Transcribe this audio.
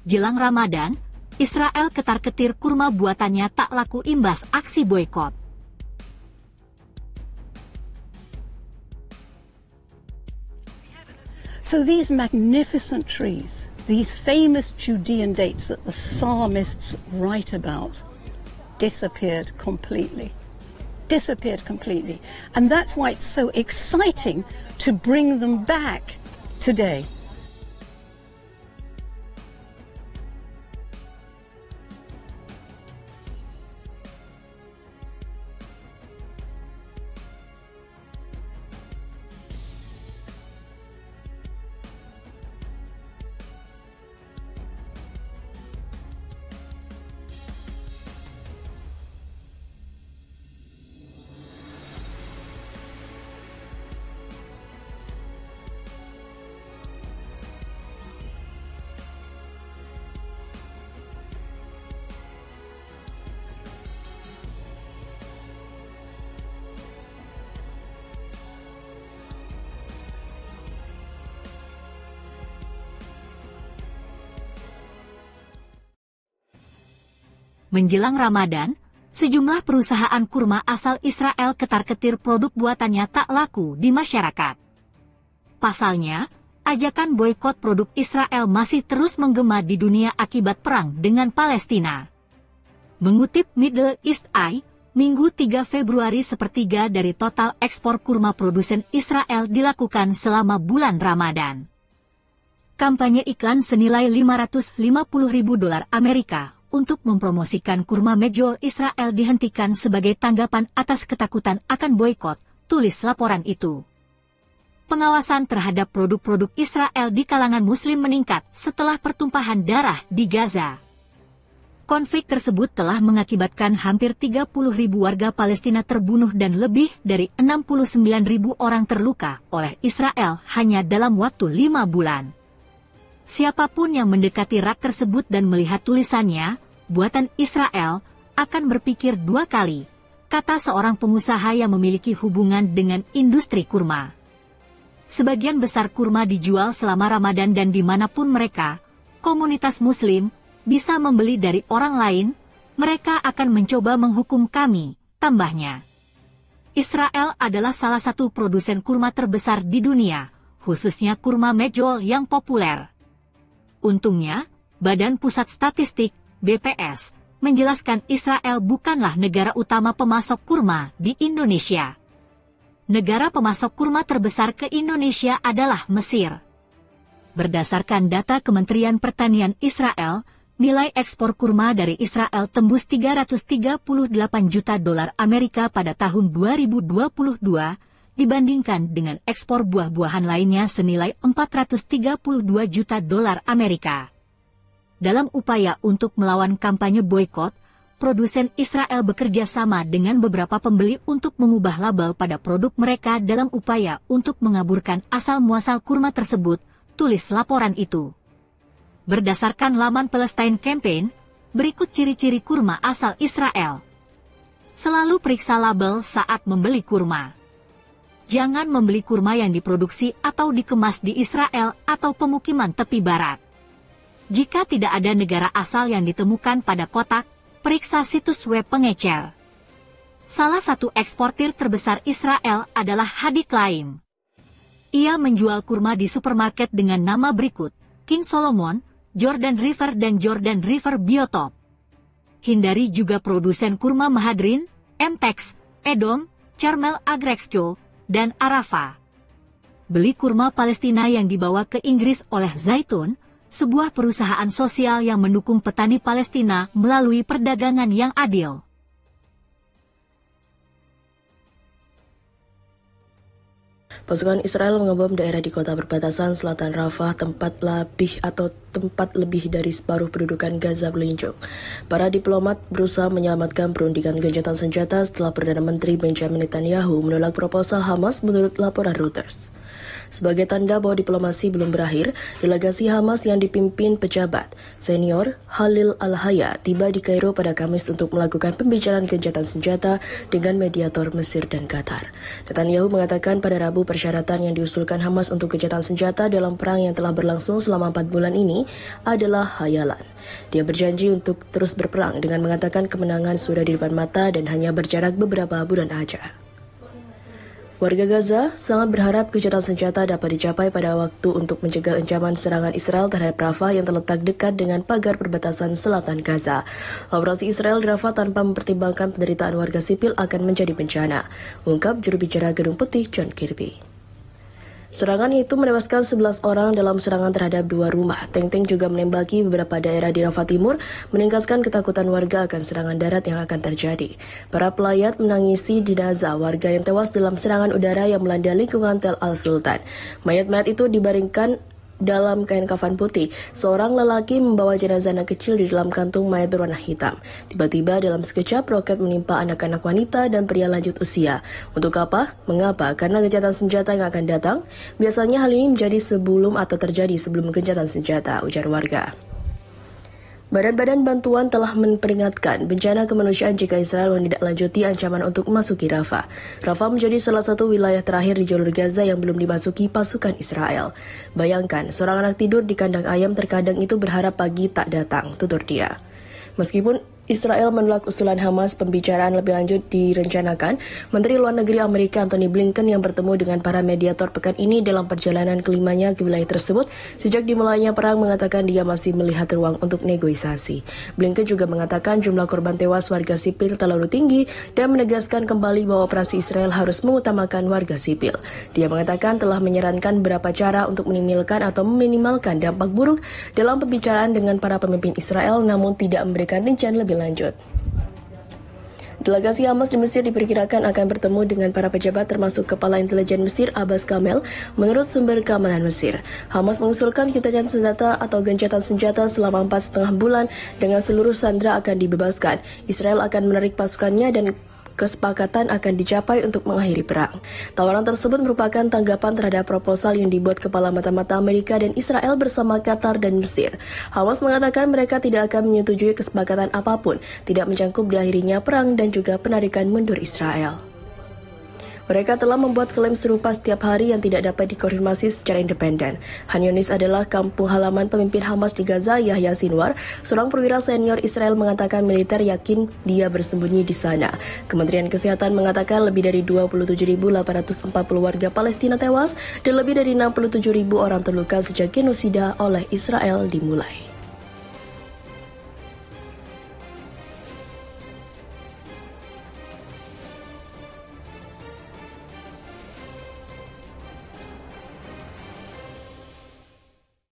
Jelang Ramadan, Israel ketar-ketir kurma buatannya tak laku imbas aksi boikot. So these magnificent trees, these famous Judean dates that the psalmists write about, disappeared completely. And that's why it's so exciting to bring them back today. Menjelang Ramadan, sejumlah perusahaan kurma asal Israel ketar-ketir produk buatannya tak laku di masyarakat. Pasalnya, ajakan boikot produk Israel masih terus menggema di dunia akibat perang dengan Palestina. Mengutip Middle East Eye, Minggu 3 Februari sepertiga dari total ekspor kurma produsen Israel dilakukan selama bulan Ramadan. Kampanye iklan senilai $550.000 Amerika untuk mempromosikan kurma medjool Israel dihentikan sebagai tanggapan atas ketakutan akan boikot, tulis laporan itu. Pengawasan terhadap produk-produk Israel di kalangan Muslim meningkat setelah pertumpahan darah di Gaza. Konflik tersebut telah mengakibatkan hampir 30.000 warga Palestina terbunuh dan lebih dari 69.000 orang terluka oleh Israel hanya dalam waktu 5 bulan. Siapapun yang mendekati rak tersebut dan melihat tulisannya, buatan Israel, akan berpikir 2 kali, kata seorang pengusaha yang memiliki hubungan dengan industri kurma. Sebagian besar kurma dijual selama Ramadan dan dimanapun mereka, komunitas Muslim, bisa membeli dari orang lain, mereka akan mencoba menghukum kami, tambahnya. Israel adalah salah satu produsen kurma terbesar di dunia, khususnya kurma medjool yang populer. Untungnya, Badan Pusat Statistik, BPS, menjelaskan Israel bukanlah negara utama pemasok kurma di Indonesia. Negara pemasok kurma terbesar ke Indonesia adalah Mesir. Berdasarkan data Kementerian Pertanian Israel, nilai ekspor kurma dari Israel tembus $338 juta Amerika pada tahun 2022, dibandingkan dengan ekspor buah-buahan lainnya senilai $432 juta Amerika. Dalam upaya untuk melawan kampanye boikot, produsen Israel bekerja sama dengan beberapa pembeli untuk mengubah label pada produk mereka dalam upaya untuk mengaburkan asal-muasal kurma tersebut, tulis laporan itu. Berdasarkan laman Palestine Campaign, berikut ciri-ciri kurma asal Israel. Selalu periksa label saat membeli kurma. Jangan membeli kurma yang diproduksi atau dikemas di Israel atau pemukiman tepi barat. Jika tidak ada negara asal yang ditemukan pada kotak, periksa situs web pengecer. Salah satu eksportir terbesar Israel adalah Hadi Klaim. Ia menjual kurma di supermarket dengan nama berikut, King Solomon, Jordan River dan Jordan River Biotop. Hindari juga produsen kurma Mahadrin, Mtex, Edom, Carmel Agrexco, dan Arafah. Beli kurma Palestina yang dibawa ke Inggris oleh Zaitun, sebuah perusahaan sosial yang mendukung petani Palestina melalui perdagangan yang adil. Pasukan Israel mengebom daerah di kota perbatasan selatan Rafah, tempat lebih dari separuh pendudukan Gaza meluncur. Para diplomat berusaha menyelamatkan perundingan gencatan senjata setelah Perdana Menteri Benjamin Netanyahu menolak proposal Hamas menurut laporan Reuters. Sebagai tanda bahwa diplomasi belum berakhir, delegasi Hamas yang dipimpin pejabat senior Khalil Al-Hayya tiba di Kairo pada Kamis untuk melakukan pembicaraan gencatan senjata dengan mediator Mesir dan Qatar. Netanyahu mengatakan pada Rabu persyaratan yang diusulkan Hamas untuk gencatan senjata dalam perang yang telah berlangsung selama 4 bulan ini adalah hayalan. Dia berjanji untuk terus berperang dengan mengatakan kemenangan sudah di depan mata dan hanya berjarak beberapa bulan aja. Warga Gaza sangat berharap gencatan senjata dapat dicapai pada waktu untuk mencegah ancaman serangan Israel terhadap Rafah yang terletak dekat dengan pagar perbatasan selatan Gaza. Operasi Israel di Rafah tanpa mempertimbangkan penderitaan warga sipil akan menjadi bencana, ungkap juru bicara Gedung Putih John Kirby. Serangan itu menewaskan 11 orang dalam serangan terhadap 2 rumah. Tank-tank juga menembaki beberapa daerah di Rafah Timur, meningkatkan ketakutan warga akan serangan darat yang akan terjadi. Para pelayat menangisi jenazah warga yang tewas dalam serangan udara yang melanda lingkungan Tel Al-Sultan. Mayat-mayat itu dibaringkan dalam kain kafan putih. Seorang lelaki membawa jenazah anak kecil di dalam kantung mayat berwarna hitam. Tiba-tiba dalam sekejap roket menimpa anak-anak wanita dan pria lanjut usia. Untuk apa? Mengapa? Karena gencatan senjata yang akan datang. Biasanya hal ini menjadi terjadi sebelum gencatan senjata, ujar warga. Badan-badan bantuan telah memperingatkan bencana kemanusiaan jika Israel menindaklanjuti ancaman untuk memasuki Rafah. Rafah menjadi salah satu wilayah terakhir di jalur Gaza yang belum dimasuki pasukan Israel. Bayangkan, seorang anak tidur di kandang ayam terkadang itu berharap pagi tak datang, tutur dia. Meskipun Israel menolak usulan Hamas, pembicaraan lebih lanjut direncanakan. Menteri Luar Negeri Amerika Antony Blinken yang bertemu dengan para mediator pekan ini dalam perjalanan kelimanya ke wilayah tersebut sejak dimulainya perang mengatakan dia masih melihat ruang untuk negosiasi. Blinken juga mengatakan jumlah korban tewas warga sipil terlalu tinggi dan menegaskan kembali bahwa operasi Israel harus mengutamakan warga sipil. Dia mengatakan telah menyarankan beberapa cara untuk meminimalkan dampak buruk dalam pembicaraan dengan para pemimpin Israel namun tidak memberikan rincian lebih lanjut. Delegasi Hamas di Mesir diperkirakan akan bertemu dengan para pejabat termasuk Kepala Intelijen Mesir Abbas Kamel. Menurut sumber keamanan Mesir, Hamas mengusulkan gencatan senjata atau gencatan senjata selama 4,5 bulan dengan seluruh sandera akan dibebaskan. Israel akan menarik pasukannya dan kesepakatan akan dicapai untuk mengakhiri perang. Tawaran tersebut merupakan tanggapan terhadap proposal yang dibuat kepala mata-mata Amerika dan Israel bersama Qatar dan Mesir. Hamas mengatakan mereka tidak akan menyetujui kesepakatan apapun, tidak mencangkup diakhirinya perang dan juga penarikan mundur Israel. Mereka telah membuat klaim serupa setiap hari yang tidak dapat dikonfirmasi secara independen. Khan Yunis adalah kampung halaman pemimpin Hamas di Gaza, Yahya Sinwar. Seorang perwira senior Israel mengatakan militer yakin dia bersembunyi di sana. Kementerian Kesehatan mengatakan lebih dari 27.840 warga Palestina tewas dan lebih dari 67.000 orang terluka sejak genosida oleh Israel dimulai.